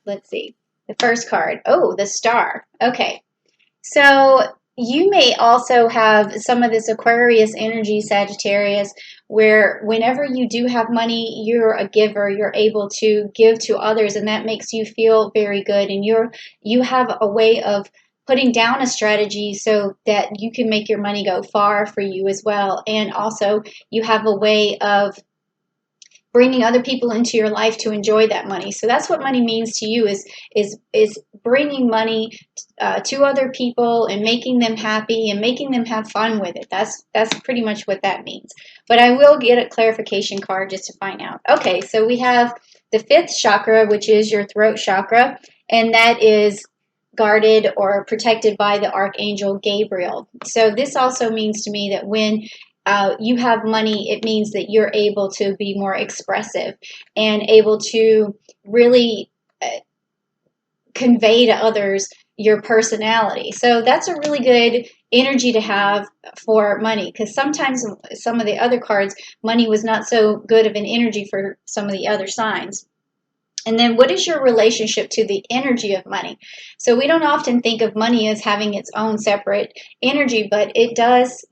let's see. The first card. Oh, the Star. Okay. So you may also have some of this Aquarius energy, Sagittarius, where whenever you do have money, you're a giver. You're able to give to others, and that makes you feel very good. And you have a way of putting down a strategy so that you can make your money go far for you as well. And also, you have a way of bringing other people into your life to enjoy that money. So that's what money means to you, is bringing money to other people and making them happy and making them have fun with it. That's pretty much what that means. But I will get a clarification card just to find out. Okay, so we have the fifth chakra, which is your throat chakra, and that is guarded or protected by the Archangel Gabriel. So this also means to me that when you have money, it means that you're able to be more expressive and able to really convey to others your personality. So that's a really good energy to have for money, because sometimes some of the other cards, money was not so good of an energy for some of the other signs. And then what is your relationship to the energy of money? So we don't often think of money as having its own separate energy, but it does,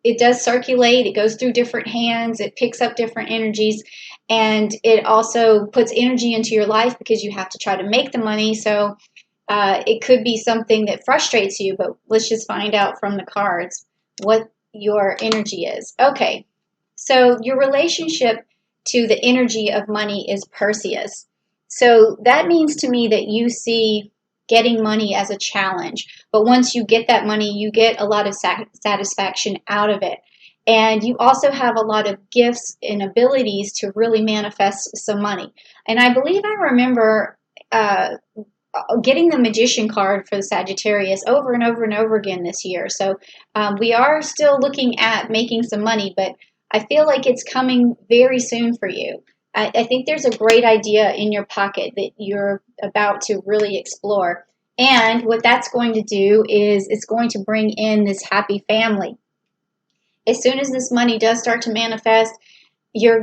it does circulate. It goes through different hands. It picks up different energies, and it also puts energy into your life because you have to try to make the money. So it could be something that frustrates you, but let's just find out from the cards what your energy is. Okay, so your relationship to the energy of money is Perseus. So that means to me that you see getting money as a challenge. But once you get that money, you get a lot of satisfaction out of it. And you also have a lot of gifts and abilities to really manifest some money. And I believe I remember getting the Magician card for the Sagittarius over and over and over again this year. So we are still looking at making some money, but I feel like it's coming very soon for you. I think there's a great idea in your pocket that you're about to really explore. And what that's going to do is it's going to bring in this happy family. As soon as this money does start to manifest, your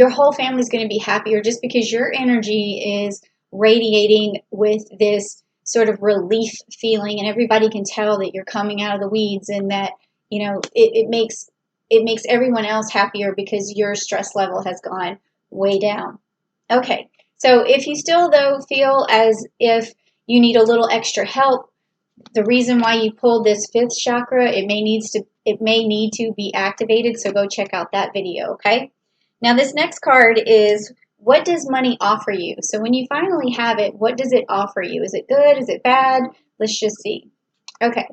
whole family is going to be happier, just because your energy is radiating with this sort of relief feeling, and everybody can tell that you're coming out of the weeds, and that it makes everyone else happier because your stress level has gone way down. Okay, so if you still though feel as if you need a little extra help, the reason why you pulled this fifth chakra, it may need to be activated, so go check out that video, okay? Now this next card is, what does money offer you? So when you finally have it, what does it offer you? Is it good? Is it bad? Let's just see. Okay,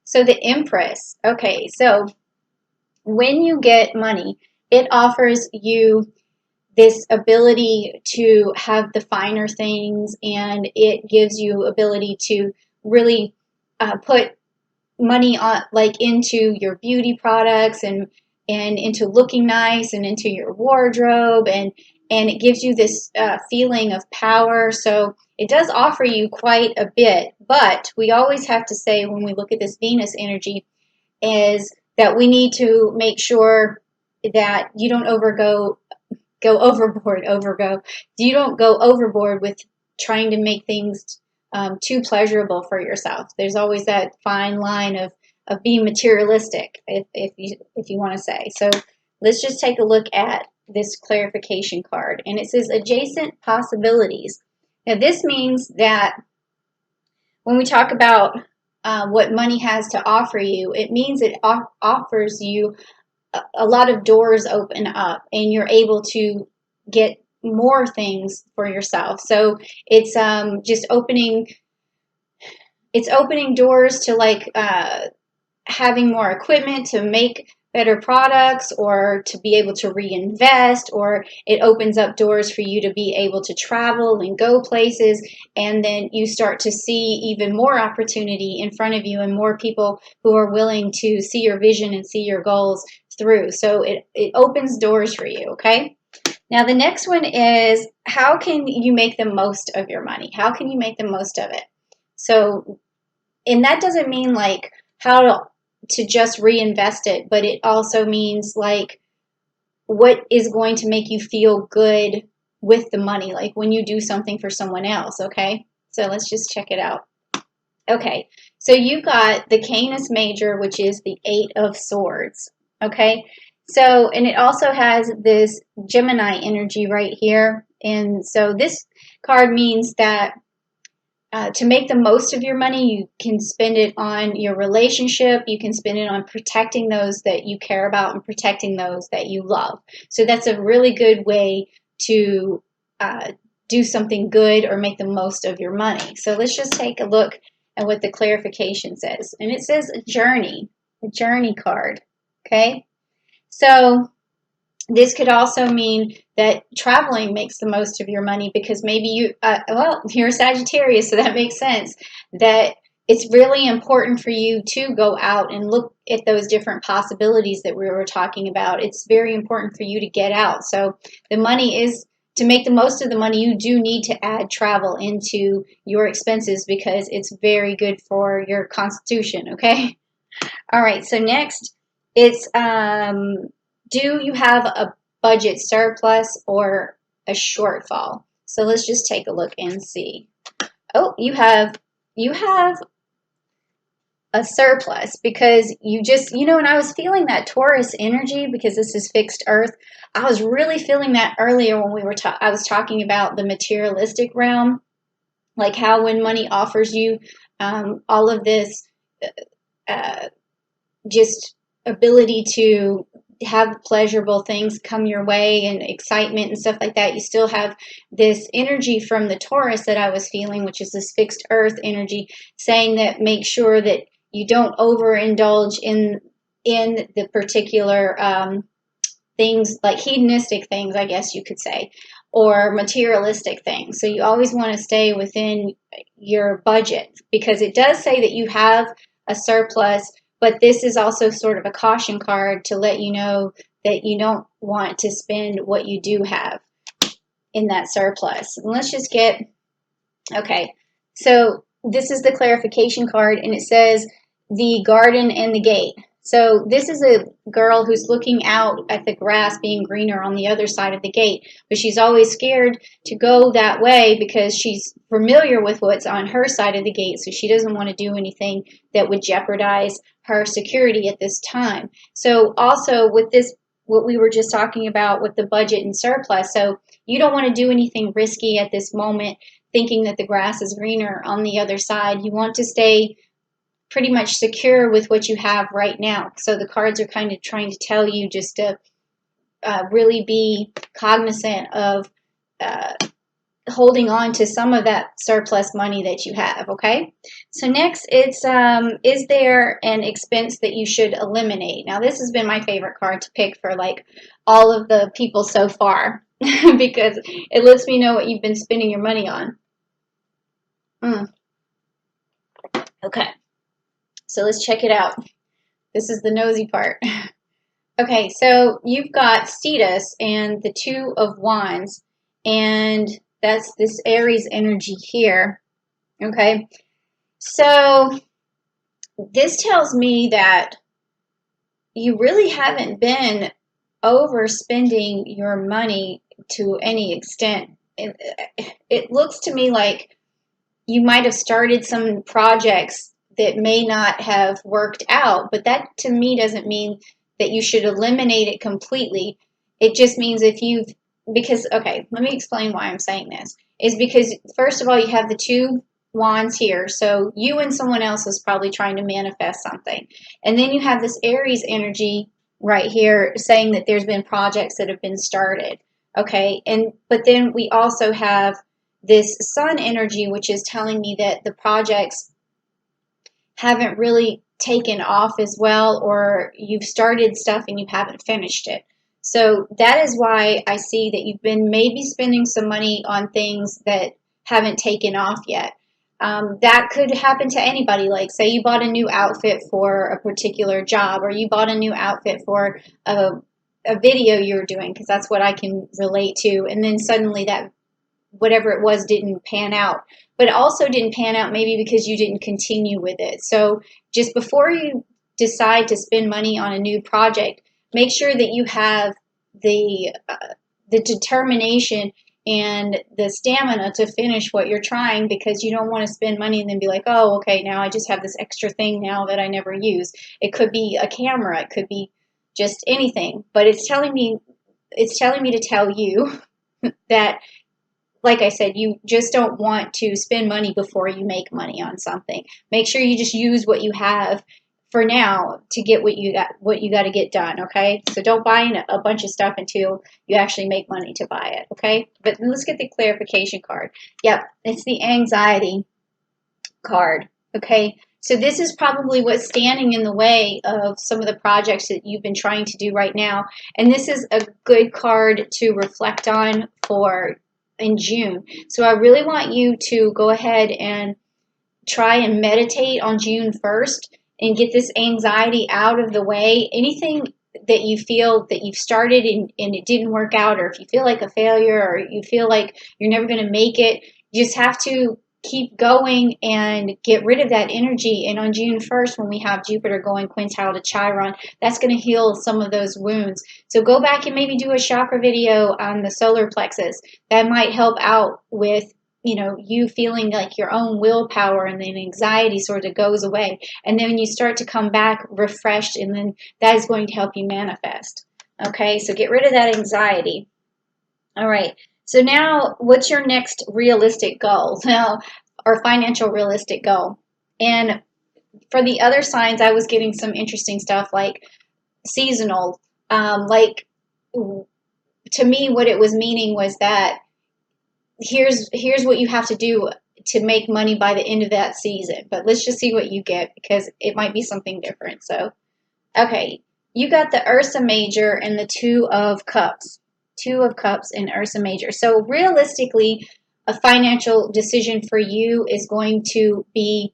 so the Empress. Okay, so when you get money, it offers you this ability to have the finer things, and it gives you ability to really put money on, like, into your beauty products and into looking nice and into your wardrobe, and it gives you this feeling of power. So it does offer you quite a bit, but we always have to say, when we look at this Venus energy, is that we need to make sure that you don't you don't go overboard with trying to make things too pleasurable for yourself. There's always that fine line of being materialistic, if you want to say. So let's just take a look at this clarification card, and it says adjacent possibilities. Now this means that when we talk about what money has to offer you, it means it offers you a lot of doors open up, and you're able to get more things for yourself. So it's just opening doors to, like, having more equipment to make better products, or to be able to reinvest, or it opens up doors for you to be able to travel and go places, and then you start to see even more opportunity in front of you and more people who are willing to see your vision and see your goals through. So it opens doors for you, okay? Now the next one is, how can you make the most of your money? How can you make the most of it? So, and that doesn't mean like how to just reinvest it, but it also means like what is going to make you feel good with the money, like when you do something for someone else, okay? So let's just check it out. Okay, so you got the Canis Major, which is the Eight of Swords, okay? So, and it also has this Gemini energy right here. And so this card means that to make the most of your money, you can spend it on your relationship. You can spend it on protecting those that you care about and protecting those that you love. So that's a really good way to do something good or make the most of your money. So let's just take a look at what the clarification says. And it says a journey card. Okay. So this could also mean that traveling makes the most of your money, because maybe you, well, you're a Sagittarius, so that makes sense, that it's really important for you to go out and look at those different possibilities that we were talking about. It's very important for you to get out. So the money is, to make the most of the money, you do need to add travel into your expenses, because it's very good for your constitution, okay? All right, so next, it's do you have a budget surplus or a shortfall? So let's just take a look and see. Oh, you have a surplus, because you just, and I was feeling that Taurus energy, because this is fixed earth. I was really feeling that earlier when I was talking about the materialistic realm, like how when money offers you all of this just ability to have pleasurable things come your way and excitement and stuff like that, you still have this energy from the Taurus that I was feeling, which is this fixed earth energy, saying that make sure that you don't overindulge in the particular things, like hedonistic things, I guess you could say, or materialistic things. So you always want to stay within your budget, because it does say that you have a surplus, but this is also sort of a caution card to let you know that you don't want to spend what you do have in that surplus. And let's just get, okay, so this is the clarification card, and it says the garden and the gate. So this is a girl who's looking out at the grass being greener on the other side of the gate, but she's always scared to go that way because she's familiar with what's on her side of the gate, so she doesn't want to do anything that would jeopardize her security at this time. So also with this, what we were just talking about with the budget and surplus, so you don't want to do anything risky at this moment, thinking that the grass is greener on the other side. You want to stay pretty much secure with what you have right now. So the cards are kind of trying to tell you just to really be cognizant of holding on to some of that surplus money that you have, okay? So next, it's is there an expense that you should eliminate? Now, this has been my favorite card to pick for like all of the people so far because it lets me know what you've been spending your money on. Okay. So let's check it out. This is the nosy part. Okay, so you've got Cetus and the Two of Wands, and that's this Aries energy here. Okay, so this tells me that you really haven't been overspending your money to any extent. It looks to me like you might have started some projects that may not have worked out, but that to me doesn't mean that you should eliminate it completely. It just means okay, let me explain why I'm saying this. Is because, first of all, you have the Two Wands here, so you and someone else is probably trying to manifest something. And then you have this Aries energy right here saying that there's been projects that have been started, okay? But then we also have this Sun energy, which is telling me that the projects haven't really taken off as well, or you've started stuff and you haven't finished it. So that is why I see that you've been maybe spending some money on things that haven't taken off yet. That could happen to anybody. Like, say you bought a new outfit for a particular job, or you bought a new outfit for a video you were doing, because that's what I can relate to, and then suddenly that whatever it was didn't pan out. But it also didn't pan out maybe because you didn't continue with it. So just before you decide to spend money on a new project, make sure that you have the determination and the stamina to finish what you're trying, because you don't want to spend money and then be like, oh, okay, now I just have this extra thing now that I never use. It could be a camera, it could be just anything, but it's telling me to tell you that, like I said, you just don't want to spend money before you make money on something. Make sure you just use what you have for now to get what you got to get done, okay? So don't buy a bunch of stuff until you actually make money to buy it, okay? But let's get the clarification card. Yep, it's the anxiety card, okay? So this is probably what's standing in the way of some of the projects that you've been trying to do right now. And this is a good card to reflect on for in June. So I really want you to go ahead and try and meditate on June 1st and get this anxiety out of the way. Anything that you feel that you've started and it didn't work out, or if you feel like a failure, or you feel like you're never going to make it, you just have to keep going and get rid of that energy. And on June 1st, when we have Jupiter going quintile to Chiron, that's going to heal some of those wounds. So go back and maybe do a chakra video on the solar plexus. That might help out with, you feeling like your own willpower, and then anxiety sort of goes away. And then you start to come back refreshed, and then that is going to help you manifest. Okay, so get rid of that anxiety. All right. So now, what's your next realistic goal? Now, or financial realistic goal? And for the other signs, I was getting some interesting stuff like seasonal. Like, to me, what it was meaning was that here's what you have to do to make money by the end of that season. But let's just see what you get, because it might be something different. So, okay, you got the Ursa Major and the Two of Cups. Two of Cups and Ursa Major. So realistically, a financial decision for you is going to be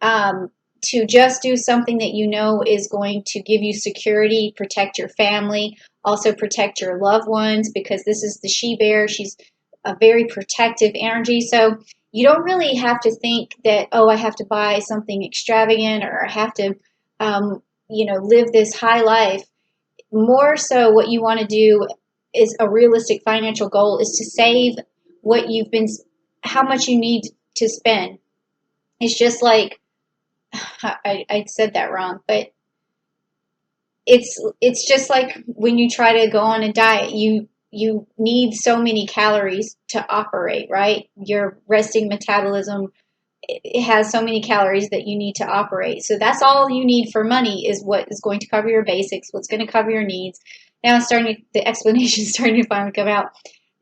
to just do something that you know is going to give you security, protect your family, also protect your loved ones, because this is the she-bear. She's a very protective energy. So you don't really have to think that, oh, I have to buy something extravagant, or I have to, live this high life. More so, what you want to do is a realistic financial goal is to save how much you need to spend. It's just like, I said that wrong, but it's just like when you try to go on a diet, you need so many calories to operate, right? Your resting metabolism, it has so many calories that you need to operate. So that's all you need for money, is what is going to cover your basics, what's going to cover your needs. Now the explanation is starting to finally come out.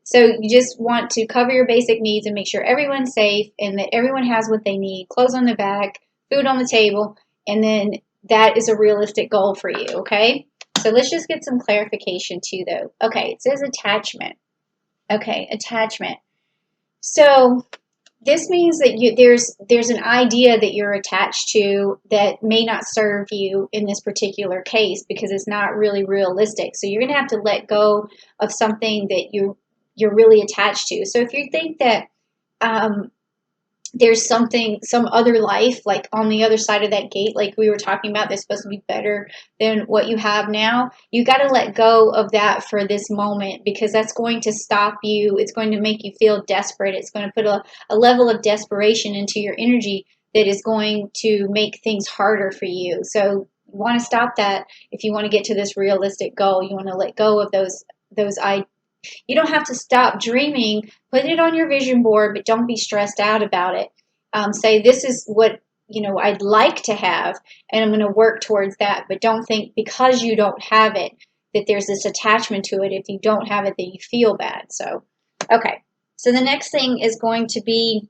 So you just want to cover your basic needs and make sure everyone's safe and that everyone has what they need, clothes on their back, food on the table, and then that is a realistic goal for you, okay? So let's just get some clarification too, though. Okay, it says attachment. Okay, attachment. So this means that there's an idea that you're attached to that may not serve you in this particular case, because it's not really realistic. So you're going to have to let go of something that you're really attached to. So if you think that there's some other life, like on the other side of that gate, like we were talking about, that's supposed to be better than what you have now, you got to let go of that for this moment, because that's going to stop you. It's going to make you feel desperate. It's going to put a level of desperation into your energy that is going to make things harder for you. So you want to stop that. If you want to get to this realistic goal, you want to let go of those ideas. You don't have to stop dreaming. Put it on your vision board, but don't be stressed out about it. Say, this is what I'd like to have, and I'm going to work towards that. But don't think because you don't have it that there's this attachment to it. If you don't have it, that you feel bad. So, okay. So the next thing is going to be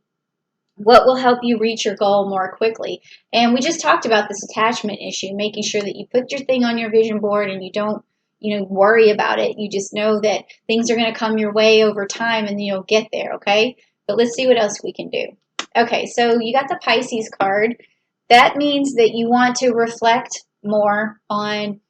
what will help you reach your goal more quickly. And we just talked about this attachment issue, making sure that you put your thing on your vision board and you don't worry about it. You just know that things are going to come your way over time, and you'll get there, okay? But let's see what else we can do. Okay, so you got the Pisces card. That means that you want to reflect more on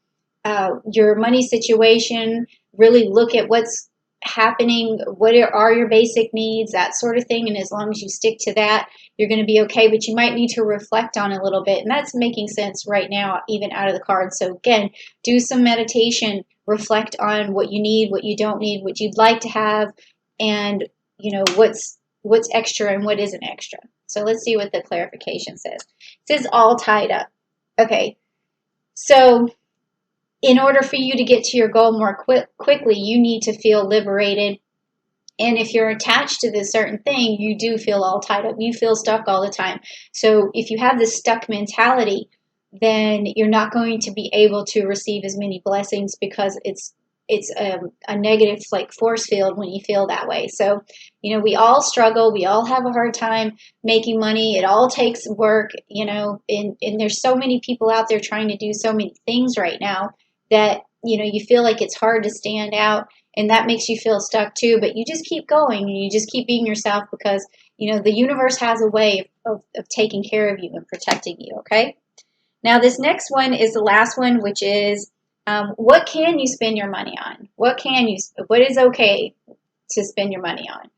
your money situation, really look at what's happening, what are your basic needs, that sort of thing. And as long as you stick to that, you're going to be okay. But you might need to reflect on it a little bit. And that's making sense right now, even out of the cards. So again, do some meditation, reflect on what you need, what you don't need, what you'd like to have, and what's extra and what isn't extra. So let's see what the clarification says. It says all tied up. Okay, so in order for you to get to your goal more quickly, you need to feel liberated. And if you're attached to this certain thing, you do feel all tied up. You feel stuck all the time. So if you have this stuck mentality, then you're not going to be able to receive as many blessings because it's a negative like force field when you feel that way. So, we all struggle. We all have a hard time making money. It all takes work, and there's so many people out there trying to do so many things right now that, you feel like it's hard to stand out, and that makes you feel stuck too. But you just keep going and you just keep being yourself because, the universe has a way of taking care of you and protecting you. Okay. Now, this next one is the last one, which is what can you spend your money on? What is okay to spend your money on?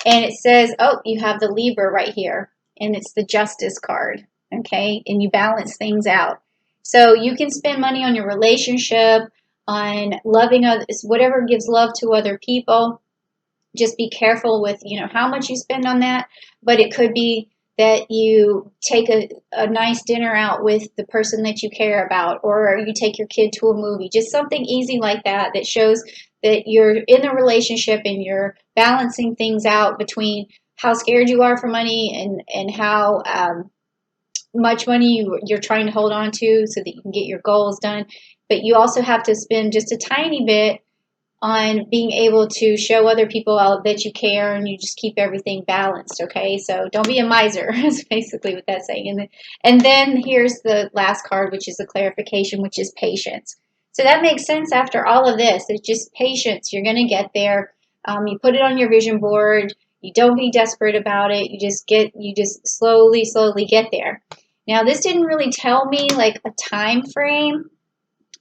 And it says, oh, you have the Libra right here, and it's the Justice card, okay? And you balance things out. So you can spend money on your relationship, on loving others, whatever gives love to other people. Just be careful with, how much you spend on that. But it could be that you take a nice dinner out with the person that you care about, or you take your kid to a movie, just something easy like that that shows that you're in a relationship and you're balancing things out between how scared you are for money and how much money you're trying to hold on to so that you can get your goals done. But you also have to spend just a tiny bit on being able to show other people that you care, and you just keep everything balanced, okay? So don't be a miser is basically what that's saying. And then here's the last card, which is the clarification, which is patience. So that makes sense after all of this. It's just patience. You're going to get there. You put it on your vision board. You don't be desperate about it. You just slowly get there. Now, this didn't really tell me like a time frame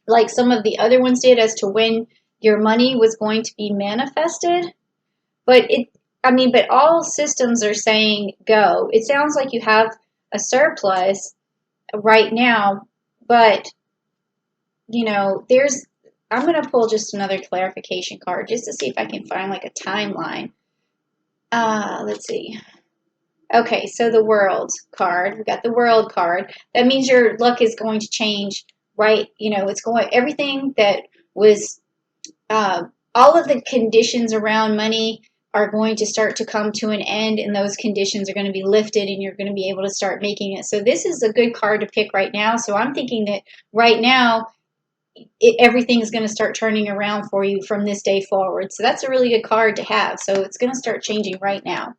like some of the other ones did as to when your money was going to be manifested. But but all systems are saying go. It sounds like you have a surplus right now, but I'm going to pull just another clarification card just to see if I can find like a timeline. Let's see. Okay, so the World card. We got the World card. That means your luck is going to change, right? Everything that was all of the conditions around money are going to start to come to an end, and those conditions are going to be lifted, and you're going to be able to start making it. So this is a good card to pick right now. So I'm thinking that right now, everything's going to start turning around for you from this day forward. So that's a really good card to have. So it's going to start changing right now.